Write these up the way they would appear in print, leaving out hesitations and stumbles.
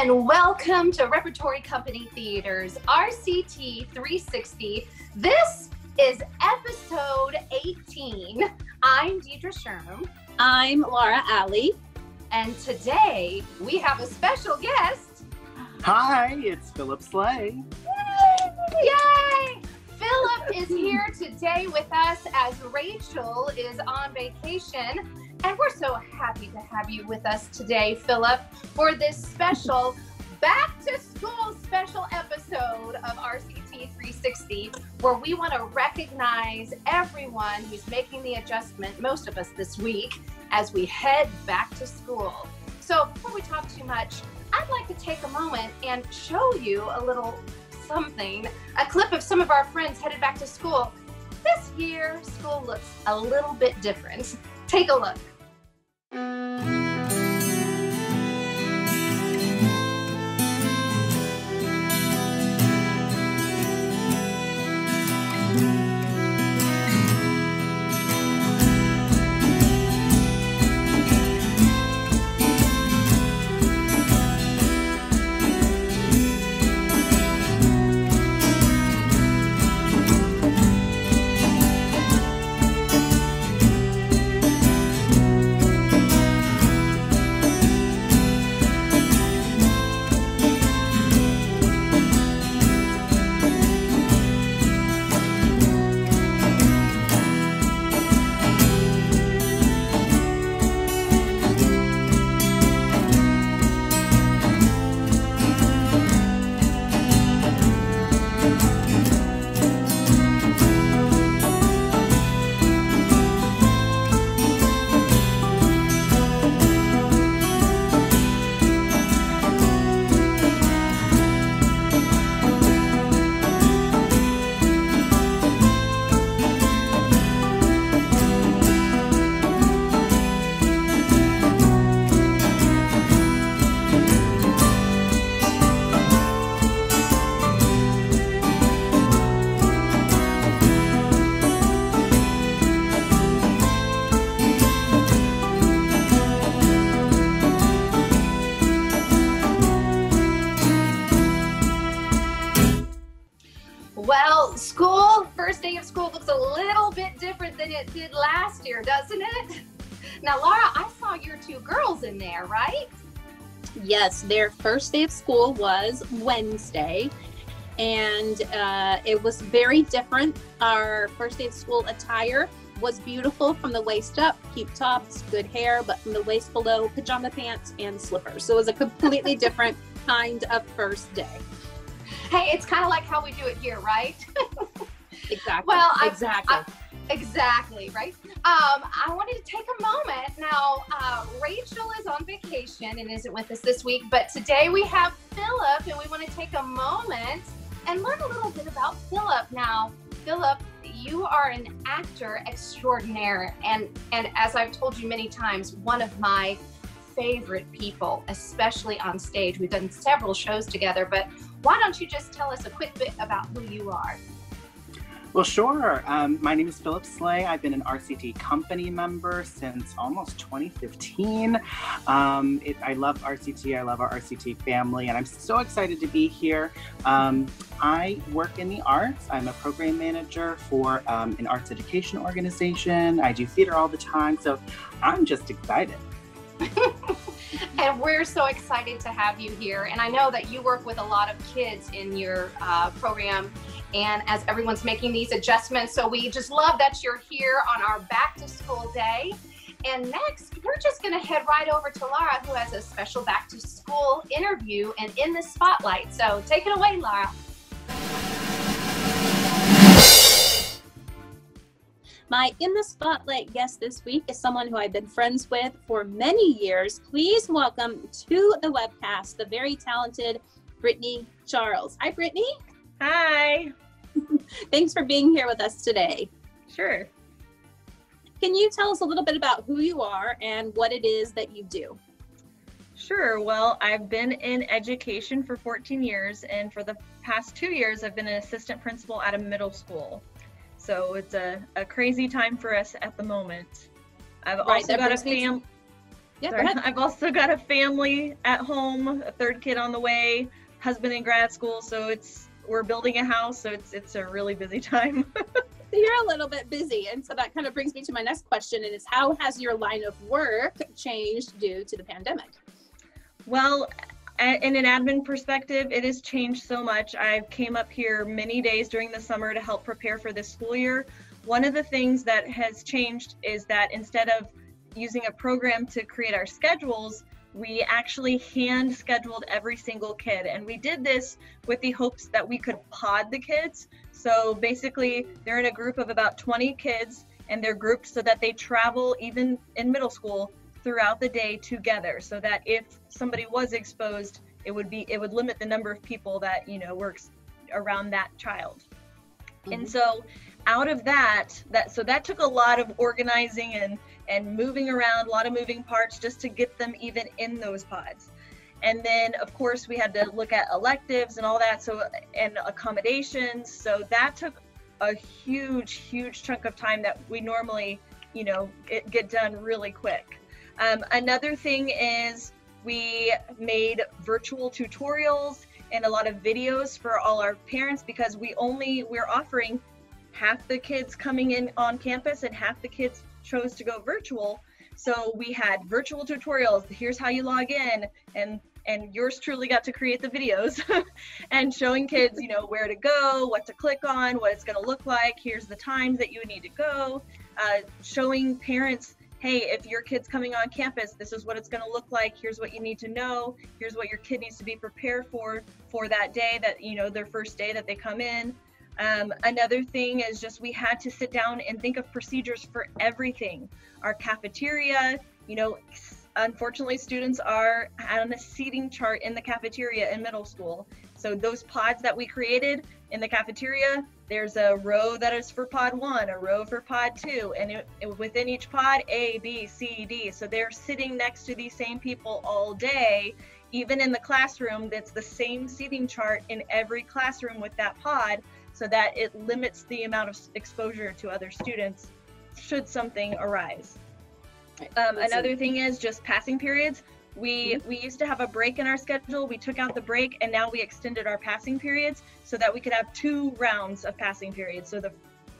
and welcome to Repertory Company Theater's RCT360. This is episode 18. I'm Deidre Sherm. I'm Laura Alley. And today we have a special guest. Hi, it's Philip Slay. Yay! Philip is here today with us as Rachel is on vacation. And we're so happy to have you with us today, Philip, for this special back to school special episode of RCT360, where we want to recognize everyone who's making the adjustment, most of us this week, as we head back to school. So before we talk too much, I'd like to take a moment and show you a little something, a clip of some of our friends headed back to school. This year, school looks a little bit different. Take a look. Well, first day of school looks a little bit different than it did last year, doesn't it? Now, Laura, I saw your two girls in there, right? Yes, their first day of school was Wednesday, and it was very different. Our first day of school attire was beautiful from the waist up, cute tops, good hair, but from the waist below, pajama pants and slippers. So it was a completely different kind of first day. Hey, it's kind of like how we do it here, right? Exactly. Well, exactly. Exactly, right? I wanted to take a moment. Now, Rachel is on vacation and isn't with us this week, but today we have Philip, and we want to take a moment and learn a little bit about Philip. Now, Philip, you are an actor extraordinaire, and as I've told you many times, one of my favorite people, especially on stage. We've done several shows together, but why don't you just tell us a quick bit about who you are? Well, sure. My name is Philip Slay. I've been an RCT company member since almost 2015. I love RCT. I love our RCT family, and I'm so excited to be here. I work in the arts. I'm a program manager for an arts education organization. I do theater all the time, so I'm just excited. And we're so excited to have you here. And I know that you work with a lot of kids in your program, and as everyone's making these adjustments. So we just love that you're here on our back to school day. And next, we're just going to head right over to Laura, who has a special back to school interview and in the spotlight. So take it away, Laura. My In the Spotlight guest this week is someone who I've been friends with for many years. Please welcome to the webcast the very talented Brittany Charles. Hi, Brittany. Hi. Thanks for being here with us today. Sure. Can you tell us a little bit about who you are and what it is that you do? Sure. Well, I've been in education for 14 years, and for the past 2 years, I've been an assistant principal at a middle school. So it's a crazy time for us at the moment. I've also got a family. Yeah, go Sorry. ahead. I've also got a family at home, a third kid on the way, husband in grad school, so we're building a house, so it's a really busy time. You're a little bit busy, and so that kind of brings me to my next question, and is how has your line of work changed due to the pandemic? Well, in an admin perspective, it has changed so much. I came up here many days during the summer to help prepare for this school year. One of the things that has changed is that instead of using a program to create our schedules, we actually hand scheduled every single kid. And we did this with the hopes that we could pod the kids. So basically, they're in a group of about 20 kids, and they're grouped so that they travel, even in middle school, throughout the day together, so that if somebody was exposed, it would limit the number of people that works around that child. And so out of that took a lot of organizing and moving around, a lot of moving parts just to get them even in those pods. And then of course we had to look at electives and all that, and accommodations. So that took a huge chunk of time that we normally get done really quick. Another thing is we made virtual tutorials and a lot of videos for all our parents, because we're offering half the kids coming in on campus and half the kids chose to go virtual. So we had virtual tutorials. Here's how you log in, and yours truly got to create the videos and showing kids, where to go, what to click on, what it's going to look like. Here's the times that you need to go. Showing parents, hey, if your kid's coming on campus, this is what it's going to look like. Here's what you need to know. Here's what your kid needs to be prepared for that day, that their first day that they come in. Another thing is just we had to sit down and think of procedures for everything. Our cafeteria, unfortunately students are on a seating chart in the cafeteria in middle school. So those pods that we created in the cafeteria, there's a row that is for pod 1, a row for pod 2, and within each pod, A, B, C, D. So they're sitting next to these same people all day. Even in the classroom, that's the same seating chart in every classroom with that pod, so that it limits the amount of exposure to other students should something arise. Another thing is just passing periods. We used to have a break in our schedule. We took out the break, and now we extended our passing periods so that we could have 2 rounds of passing periods. So the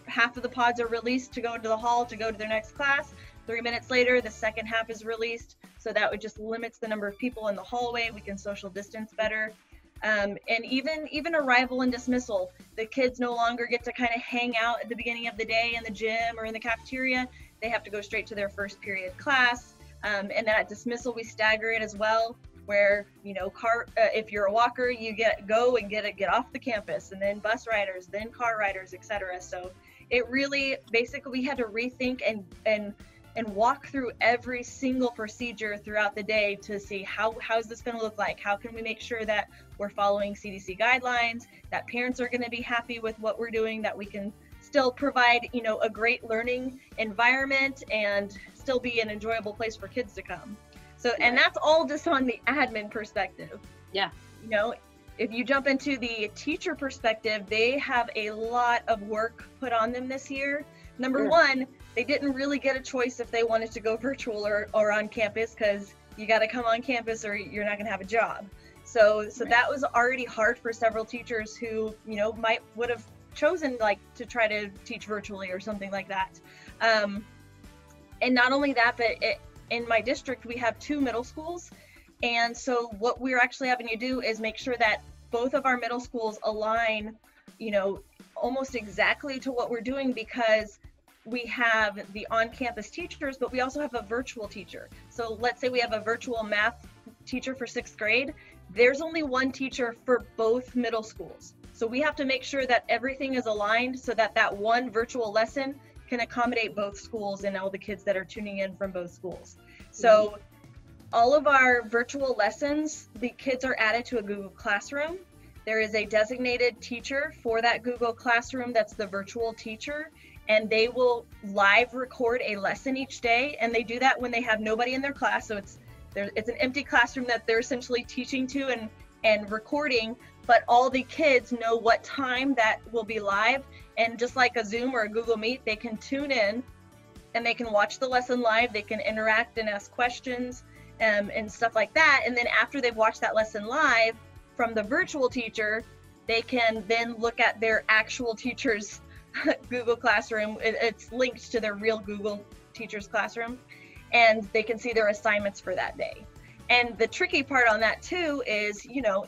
half of the pods are released to go to the hall to go to their next class. 3 minutes later, the second half is released. So that would just limits the number of people in the hallway. We can social distance better. And even arrival and dismissal, the kids no longer get to kind of hang out at the beginning of the day in the gym or in the cafeteria. They have to go straight to their first period class. And at dismissal, we stagger it as well, where if you're a walker, you get off the campus, and then bus riders, then car riders, etc. So it really basically we had to rethink and walk through every single procedure throughout the day to see how's this going to look like? How can we make sure that we're following CDC guidelines, that parents are going to be happy with what we're doing, that we can still provide, a great learning environment and still be an enjoyable place for kids to come. So, and that's all just on the admin perspective. Yeah. If you jump into the teacher perspective, they have a lot of work put on them this year. Number one, they didn't really get a choice if they wanted to go virtual or on campus, because you got to come on campus or you're not going to have a job. So that was already hard for several teachers who, would have chosen to try to teach virtually or something like that. And not only that, but in my district, we have 2 middle schools. And so what we're actually having to do is make sure that both of our middle schools align, almost exactly to what we're doing, because we have the on-campus teachers, but we also have a virtual teacher. So let's say we have a virtual math teacher for 6th grade. There's only one teacher for both middle schools. So we have to make sure that everything is aligned so that one virtual lesson can accommodate both schools and all the kids that are tuning in from both schools. So all of our virtual lessons, the kids are added to a Google Classroom. There is a designated teacher for that Google Classroom that's the virtual teacher, and they will live record a lesson each day, and they do that when they have nobody in their class. So it's an empty classroom that they're essentially teaching to and recording, but all the kids know what time that will be live, and just like a Zoom or a Google Meet, they can tune in and they can watch the lesson live, they can interact and ask questions and stuff like that. And then after they've watched that lesson live from the virtual teacher, they can then look at their actual teacher's Google Classroom. It's linked to their real Google teacher's classroom, and they can see their assignments for that day. And the tricky part on that too is, you know,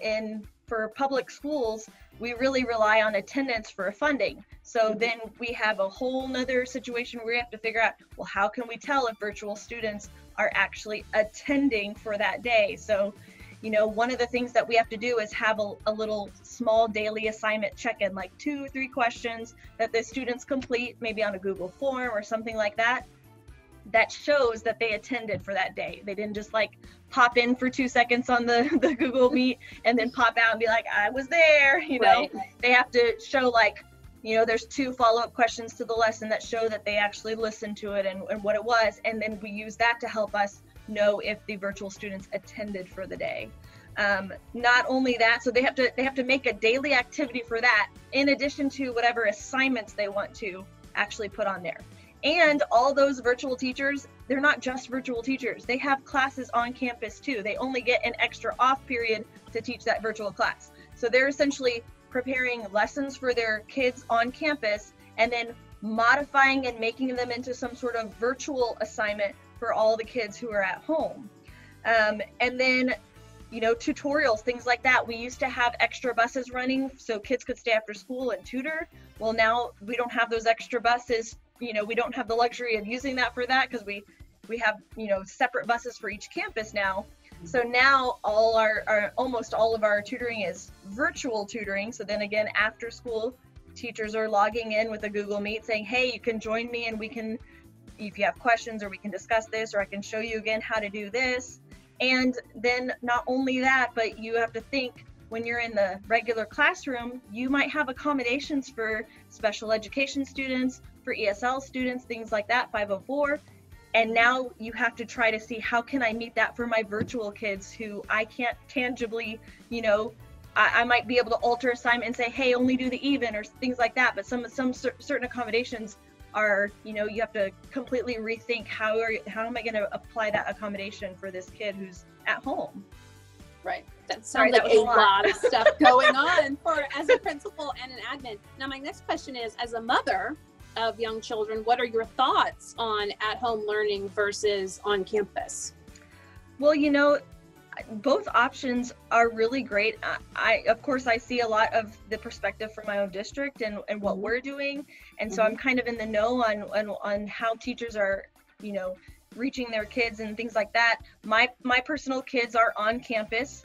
for public schools, we really rely on attendance for funding. So then we have a whole nother situation where we have to figure out, well, how can we tell if virtual students are actually attending for that day? So, you know, one of the things that we have to do is have a little small daily assignment check-in, like 2 or 3 questions that the students complete, maybe on a Google form or something like that, that shows that they attended for that day. They didn't just like pop in for 2 seconds on the Google Meet and then pop out and be like, I was there, you know. Right. They have to show, like, you know, there's 2 follow-up questions to the lesson that show that they actually listened to it and what it was. And then we use that to help us know if the virtual students attended for the day. Not only that, so they have to make a daily activity for that, in addition to whatever assignments they want to actually put on there. And all those virtual teachers, they're not just virtual teachers. They have classes on campus too. They only get an extra off period to teach that virtual class. So they're essentially preparing lessons for their kids on campus and then modifying and making them into some sort of virtual assignment for all the kids who are at home. And then, you know, tutorials, things like that. We used to have extra buses running so kids could stay after school and tutor. Well, now we don't have those extra buses. You know, we don't have the luxury of using that for that because we have, you know, separate buses for each campus now. So now almost all of our tutoring is virtual tutoring. So then again, after school, teachers are logging in with a Google Meet saying, hey, you can join me and we can, if you have questions, or we can discuss this, or I can show you again how to do this. And then not only that, but you have to think, when you're in the regular classroom, you might have accommodations for special education students, for ESL students, things like that, 504. And now you have to try to see, how can I meet that for my virtual kids who I can't tangibly, you know, I might be able to alter assignment and say, hey, only do the even, or things like that. But some certain accommodations are, you know, you have to completely rethink how am I going to apply that accommodation for this kid who's at home. Right. That sounds like a lot of stuff going on as a principal and an admin. Now, my next question is, as a mother of young children, what are your thoughts on at-home learning versus on campus? Well, you know, both options are really great. Of course, I see a lot of the perspective from my own district and what we're doing. And so I'm kind of in the know on how teachers are, you know, reaching their kids and things like that. My personal kids are on campus,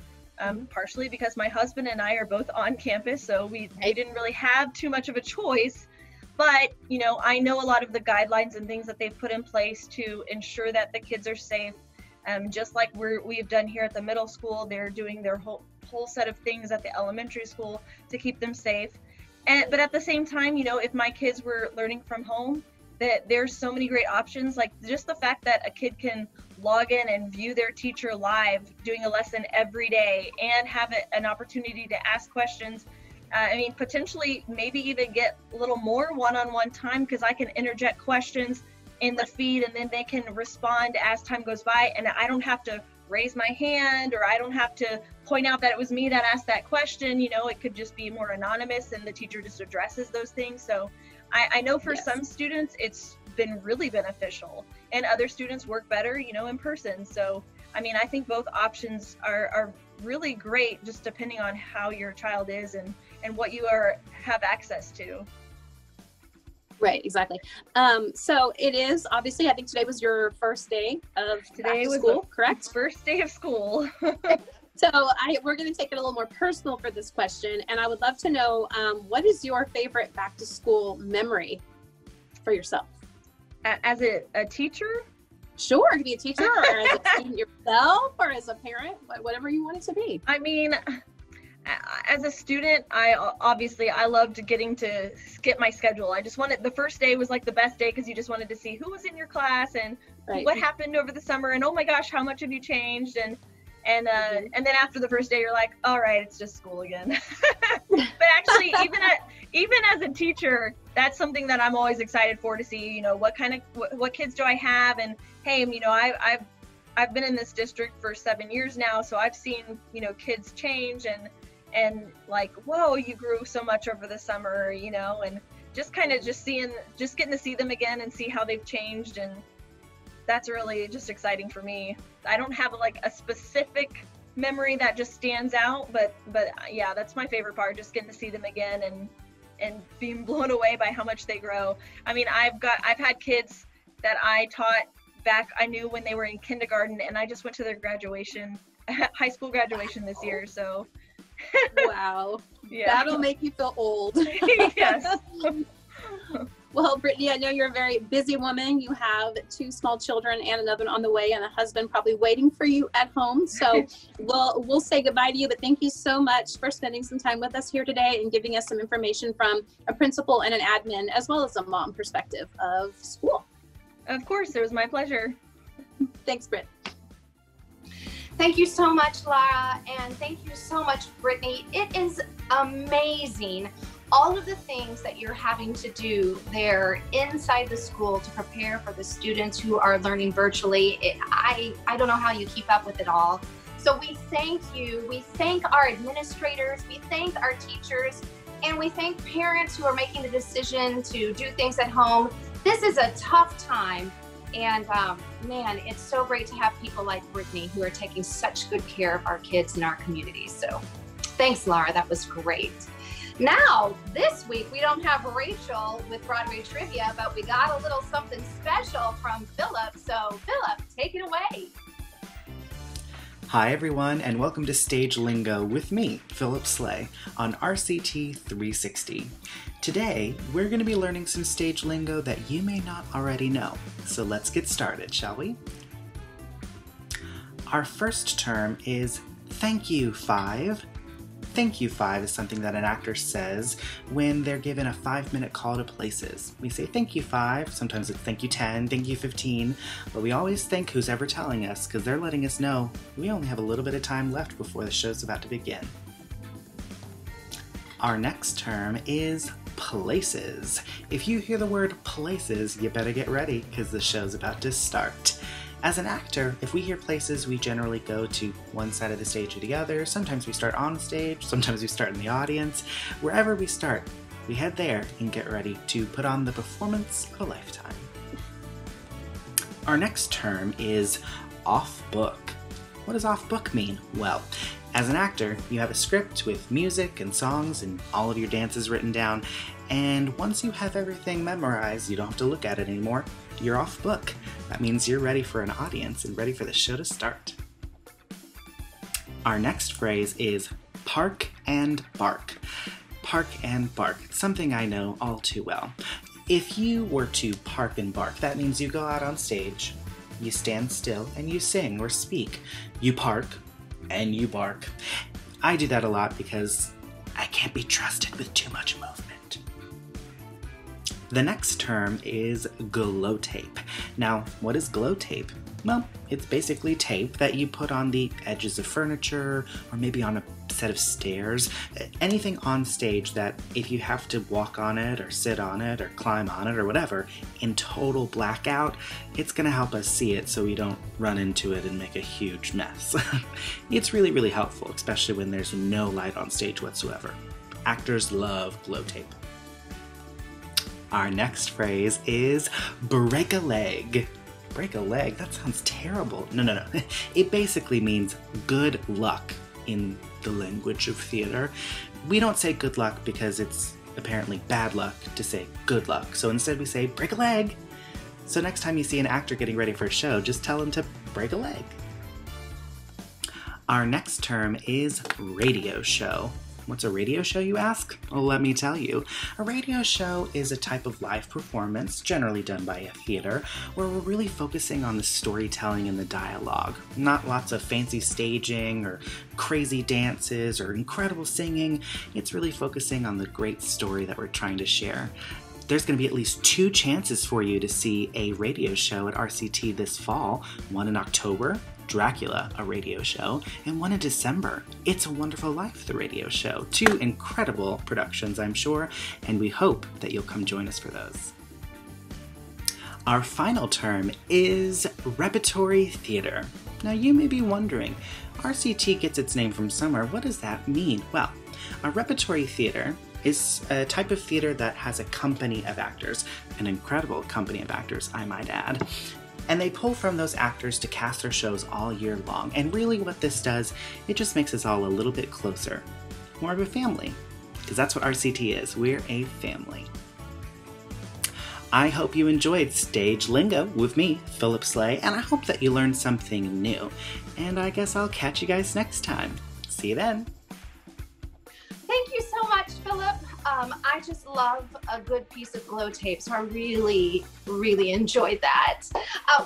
partially because my husband and I are both on campus, so we didn't really have too much of a choice. But, you know, I know a lot of the guidelines and things that they've put in place to ensure that the kids are safe. Just like we've done here at the middle school, they're doing their whole set of things at the elementary school to keep them safe. But at the same time, you know, if my kids were learning from home, that there's so many great options, like just the fact that a kid can log in and view their teacher live doing a lesson every day and have an opportunity to ask questions. I mean, potentially maybe even get a little more one-on-one time, because I can interject questions in the feed and then they can respond as time goes by, and I don't have to raise my hand, or I don't have to point out that it was me that asked that question. You know, it could just be more anonymous and the teacher just addresses those things. So I know for some students it's been really beneficial, and other students work better, you know, in person. So I mean, I think both options are really great, just depending on how your child is and what you have access to. Right, exactly. So it is, obviously, I think today was your first day of school, correct? First day of school. So we're going to take it a little more personal for this question, and I would love to know, what is your favorite back to school memory for yourself? As a teacher? Sure, it could be a teacher, or as a student yourself, or as a parent, whatever you want it to be. I mean, as a student, I loved getting to skip my schedule. I just wanted, the first day was like the best day, because you just wanted to see who was in your class and what happened over the summer, and oh my gosh, how much have you changed, and then after the first day, you're like, all right, it's just school again. But actually, even as a teacher, that's something that I'm always excited for, to see, you know, what kids do I have? And hey, you know, I've been in this district for 7 years now, so I've seen, you know, kids change and like, whoa, you grew so much over the summer, you know, and just kind of just getting to see them again and see how they've changed. And that's really just exciting for me. I don't have like a specific memory that just stands out, but yeah, that's my favorite part, just getting to see them again and being blown away by how much they grow. I mean, I've had kids that I taught back, I knew when they were in kindergarten, and I just went to their graduation, high school graduation this year, so. Wow. Yeah. That'll make you feel old. Yes. Well, Brittany, I know you're a very busy woman. You have 2 small children and another one on the way, and a husband probably waiting for you at home. So we'll say goodbye to you, but thank you so much for spending some time with us here today and giving us some information from a principal and an admin, as well as a mom perspective of school. Of course, it was my pleasure. Thanks, Britt. Thank you so much, Lara, and thank you so much, Brittany. It is amazing, all of the things that you're having to do there inside the school to prepare for the students who are learning virtually. I don't know how you keep up with it all. So we thank you. We thank our administrators. We thank our teachers. And we thank parents who are making the decision to do things at home. This is a tough time. And man, it's so great to have people like Brittany who are taking such good care of our kids in our community. So thanks, Lara. That was great. Now, this week, we don't have Rachel with Broadway Trivia, but we got a little something special from Philip. So Philip, take it away. Hi everyone, and welcome to Stage Lingo with me, Philip Slay, on RCT360. Today, we're going to be learning some stage lingo that you may not already know. So let's get started, shall we? Our first term is thank you 5. Thank you 5 is something that an actor says when they're given a 5-minute call to places. We say thank you 5, sometimes it's thank you 10, thank you 15, but we always thank who's ever telling us because they're letting us know we only have a little bit of time left before the show's about to begin. Our next term is places. If you hear the word places, you better get ready because the show's about to start. As an actor, if we hear places, we generally go to one side of the stage or the other. Sometimes we start on stage, sometimes we start in the audience. Wherever we start, we head there and get ready to put on the performance of a lifetime. Our next term is off book. What does off book mean? Well, as an actor, you have a script with music and songs and all of your dances written down, and once you have everything memorized, you don't have to look at it anymore. You're off book. That means you're ready for an audience and ready for the show to start. Our next phrase is park and bark. Park and bark, something I know all too well. If you were to park and bark, that means you go out on stage, you stand still, and you sing or speak. You park and you bark. I do that a lot because I can't be trusted with too much movement. The next term is glow tape. Now, what is glow tape? Well, it's basically tape that you put on the edges of furniture or maybe on a set of stairs. Anything on stage that if you have to walk on it or sit on it or climb on it or whatever in total blackout, it's going to help us see it so we don't run into it and make a huge mess. It's really, really helpful, especially when there's no light on stage whatsoever. Actors love glow tape. Our next phrase is break a leg. Break a leg? That sounds terrible. No. It basically means good luck in the language of theater. We don't say good luck because it's apparently bad luck to say good luck. So instead we say break a leg. So next time you see an actor getting ready for a show, just tell him to break a leg. Our next term is radio show. What's a radio show, you ask? Well, let me tell you. A radio show is a type of live performance, generally done by a theater, where we're really focusing on the storytelling and the dialogue. Not lots of fancy staging or crazy dances or incredible singing. It's really focusing on the great story that we're trying to share. There's going to be at least 2 chances for you to see a radio show at RCT this fall, one in October, Dracula, a radio show, and one in December, It's a Wonderful Life, the radio show. 2 incredible productions, I'm sure, and we hope that you'll come join us for those. Our final term is Repertory Theater. Now you may be wondering, RCT gets its name from somewhere. What does that mean? Well, a repertory theater is a type of theater that has a company of actors, an incredible company of actors, I might add, and they pull from those actors to cast their shows all year long. And really what this does, it just makes us all a little bit closer, more of a family, because that's what RCT is. We're a family. I hope you enjoyed Stage Lingo with me, Philip Slay, and I hope that you learned something new. And I guess I'll catch you guys next time. See you then. Thank you so much, Philip. I just love a good piece of glow tape, so I really, really enjoyed that.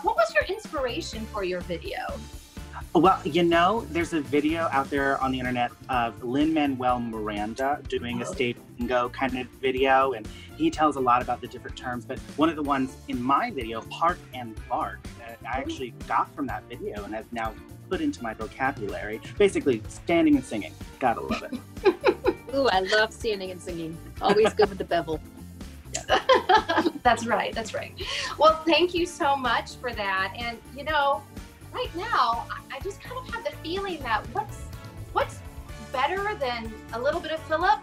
What was your inspiration for your video? Well, you know, there's a video out there on the internet of Lin-Manuel Miranda doing a Stage Lingo kind of video, and he tells a lot about the different terms, but one of the ones in my video, Park and Bark, I actually got from that video and have now put into my vocabulary. Basically, standing and singing. Gotta love it. Ooh, I love standing and singing. Always good with the bevel. That's right, that's right. Well, thank you so much for that. And you know, right now, I just kind of have the feeling that what's better than a little bit of Philip?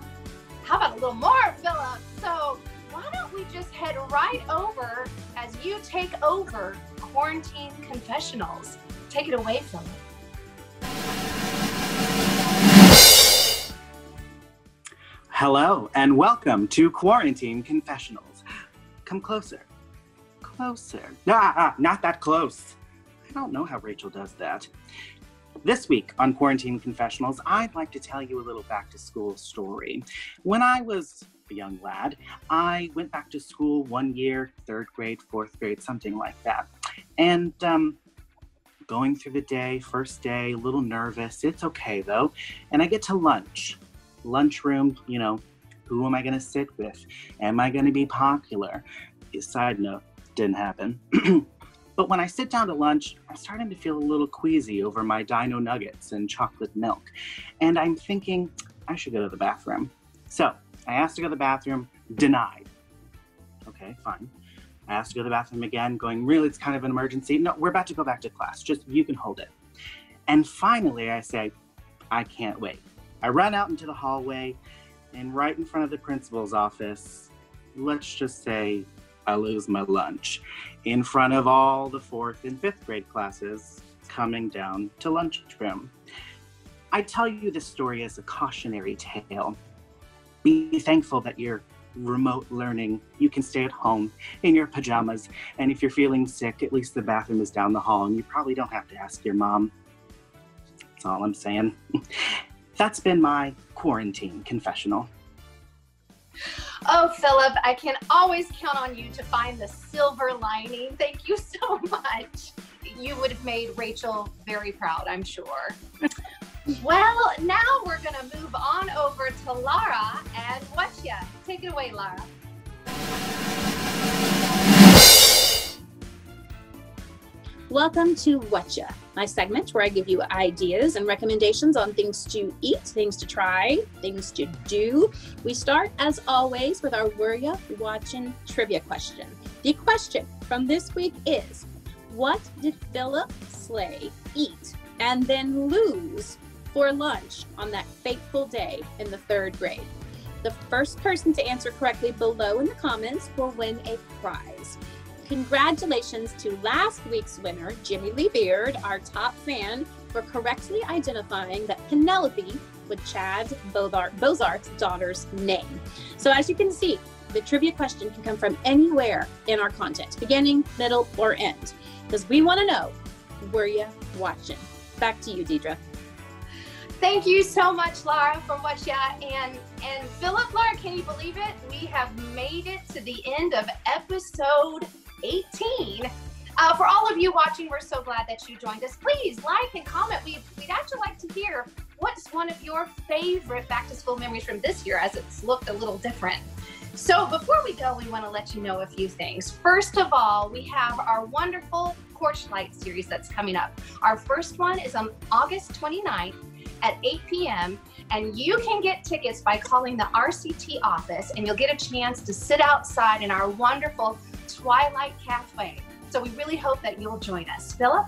How about a little more Philip? So why don't we just head right over as you take over Quarantine Confessionals. Take it away, Philip. Hello, and welcome to Quarantine Confessionals. Come closer. Closer. Not that close. I don't know how Rachel does that. This week on Quarantine Confessionals, I'd like to tell you a little back-to-school story. When I was a young lad, I went back to school 1 year, 3rd grade, 4th grade, something like that. And going through the day, first day, a little nervous. It's okay, though. And I get to lunchroom, you know, who am I going to sit with? Am I going to be popular? Side note, didn't happen. But when I sit down to lunch, I'm starting to feel a little queasy over my dino nuggets and chocolate milk. And I'm thinking I should go to the bathroom. So I asked to go to the bathroom, denied. Okay, fine. I asked to go to the bathroom again, going, really, it's kind of an emergency. No, we're about to go back to class. Just, you can hold it. And finally I say, I can't wait. I run out into the hallway, and right in front of the principal's office, let's just say I lose my lunch in front of all the 4th and 5th grade classes coming down to lunchroom. I tell you this story as a cautionary tale. Be thankful that you're remote learning. You can stay at home in your pajamas, and if you're feeling sick, at least the bathroom is down the hall, and you probably don't have to ask your mom. That's all I'm saying. That's been my quarantine confessional. Oh, Philip, I can always count on you to find the silver lining. Thank you so much. You would have made Rachel very proud, I'm sure. Well, now we're going to move on over to Lara and Whatcha. Take it away, Lara. Welcome to Whatcha, my segment where I give you ideas and recommendations on things to eat, things to try, things to do. We start, as always, with our Were Ya Watchin' trivia question. The question from this week is, what did Philip Slay eat and then lose for lunch on that fateful day in the 3rd grade? The first person to answer correctly below in the comments will win a prize. Congratulations to last week's winner, Jimmy Lee Beard, our top fan, for correctly identifying that Penelope was Chad Bozart's daughter's name. So as you can see, the trivia question can come from anywhere in our content, beginning, middle, or end, because we want to know, were you watching? Back to you, Deidre. Thank you so much, Lara, for Whatcha. And Philip, Lara, can you believe it? We have made it to the end of episode 18. For all of you watching, we're so glad that you joined us. Please like and comment. We'd actually like to hear what's one of your favorite back-to-school memories from this year, as it's looked a little different. So before we go, we want to let you know a few things. First of all, we have our wonderful Porch Light series that's coming up. Our first one is on August 29th at 8 p.m. And you can get tickets by calling the RCT office, and you'll get a chance to sit outside in our wonderful Twilight Cafe. So we really hope that you'll join us. Philip?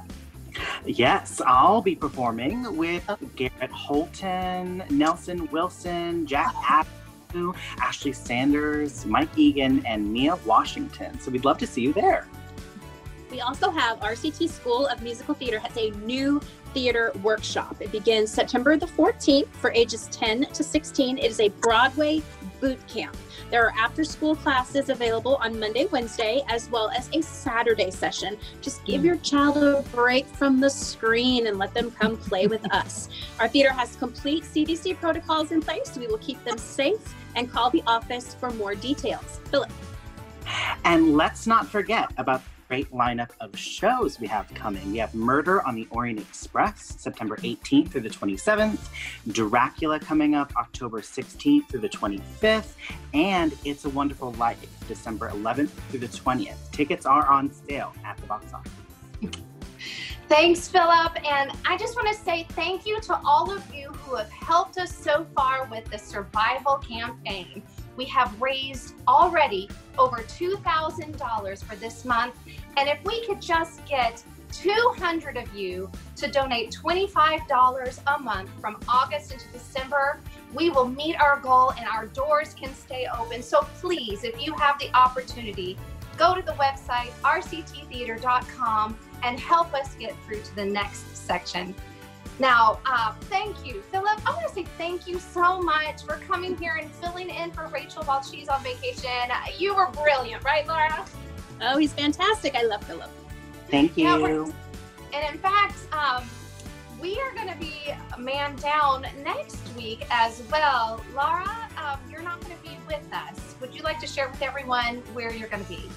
Yes, I'll be performing with Garrett Holton, Nelson Wilson, Jack Avenue, Ashley Sanders, Mike Egan, and Mia Washington. So we'd love to see you there. We also have RCT School of Musical Theater has a new theater workshop. It begins September the 14th for ages 10 to 16. It is a Broadway boot camp. There are after-school classes available on Monday, Wednesday, as well as a Saturday session. Just give your child a break from the screen and let them come play with us. Our theater has complete CDC protocols in place, so we will keep them safe, and call the office for more details. Philip. And let's not forget about the great lineup of shows we have coming. We have Murder on the Orient Express, September 18th through the 27th, Dracula coming up October 16th through the 25th, and It's a Wonderful Life, December 11th through the 20th. Tickets are on sale at the box office. Thanks, Philip. And I just want to say thank you to all of you who have helped us so far with the survival campaign. We have raised already over $2,000 for this month. And if we could just get 200 of you to donate $25 a month from August into December, we will meet our goal and our doors can stay open. So please, if you have the opportunity, go to the website, rcttheater.com, and help us get through to the next section. Now, thank you, Philip. I want to say thank you so much for coming here and filling in for Rachel while she's on vacation. You were brilliant, right, Laura? Oh, he's fantastic. I love Philip. Thank you. Yeah, and in fact, we are going to be man down next week as well. Laura, you're not going to be with us. Would you like to share with everyone where you're going to be?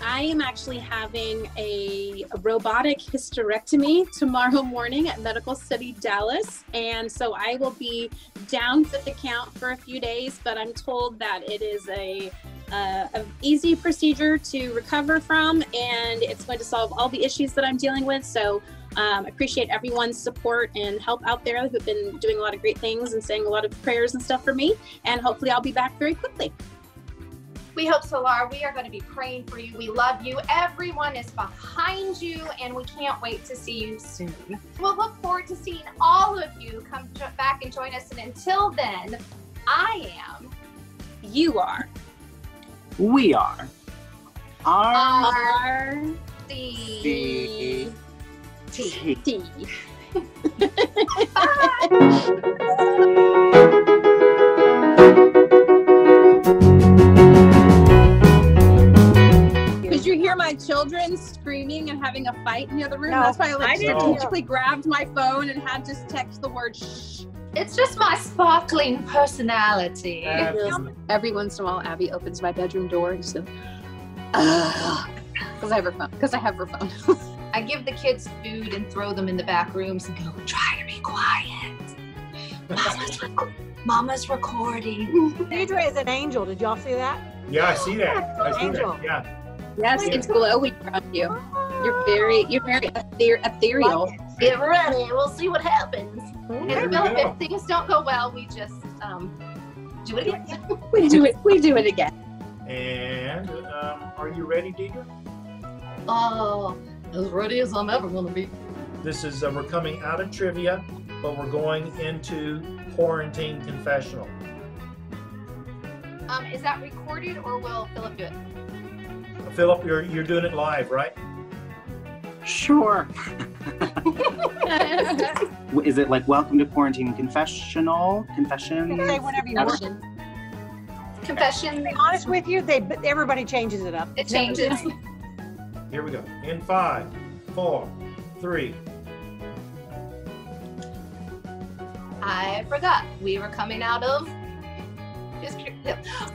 I am actually having a robotic hysterectomy tomorrow morning at Medical City, Dallas. And so I will be down for the count for a few days, but I'm told that it is a easy procedure to recover from, and it's going to solve all the issues that I'm dealing with. So I appreciate everyone's support and help out there who've been doing a lot of great things and saying a lot of prayers and stuff for me. And hopefully I'll be back very quickly. We hope so, Laura. We are going to be praying for you. We love you. Everyone is behind you, and we can't wait to see you soon. We'll look forward to seeing all of you come back and join us. And until then, I am. You are. We are. RCT. Did you hear my children screaming and having a fight in the other room? No, That's why I I didn't. strategically grabbed my phone and had to text the word shh. It's just my sparkling personality. Every once in a while, Abby opens my bedroom door and says, because I have her phone. Because I have her phone. I give the kids food and throw them in the back rooms and go, try to be quiet. Mama's recording. Deidre is an angel. Did y'all see that? Yeah, I see that. I see Angel. that. Yeah. Yes, it's glowing from you. You're very ethereal. Get ready. We'll see what happens. There And we Philip, go. if things don't go well, we just do it again. We do it again. And are you ready, Deidre? Oh, as ready as I'm ever going to be. This is we're coming out of trivia, but we're going into quarantine confessional. Is that recorded or will Philip do it? Philip, you're doing it live, right? Sure. Is it like welcome to quarantine confessional? Confession? You can say whatever you want. To Confession. be honest with you, everybody changes it up. It changes. Here we go. In 5, 4, 3. I forgot. We were coming out of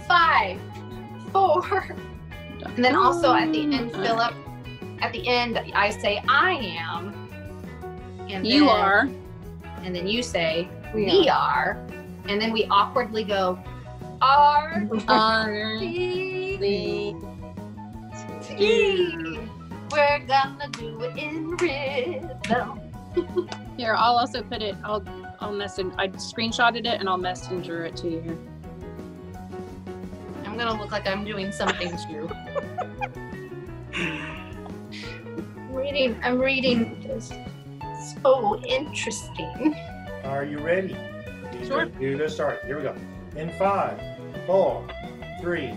5, 4. And then also at the end, Philip, at the end, I say, I am. And You then, are. And then you say, We we are. And then we awkwardly go, R. Are T. the T. We're gonna do it in rhythm. Here, I'll also put it, I'll message, I screenshotted it and I'll messenger it to you here. I'm gonna look like I'm doing something too. I'm reading this. So interesting. Are you ready? Sure. You're gonna start. Here we go. In 5, 4, 3.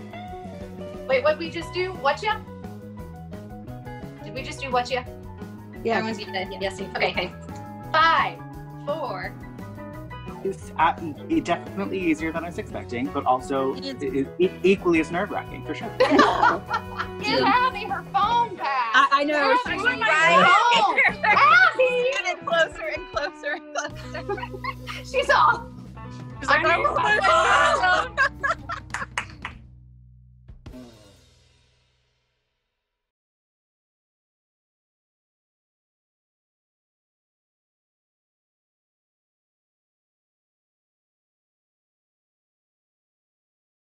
Wait, what did we just do? What ya? Did we just do what ya? Yeah. Everyone's yes. Okay. 5, 4. It's definitely easier than I was expecting, but also equally as nerve-wracking for sure. Get Abby her phone back. I know. Abby, She's where's my right. phone? Abby! Getting closer and closer and closer. She's off. She's like, I need my phone.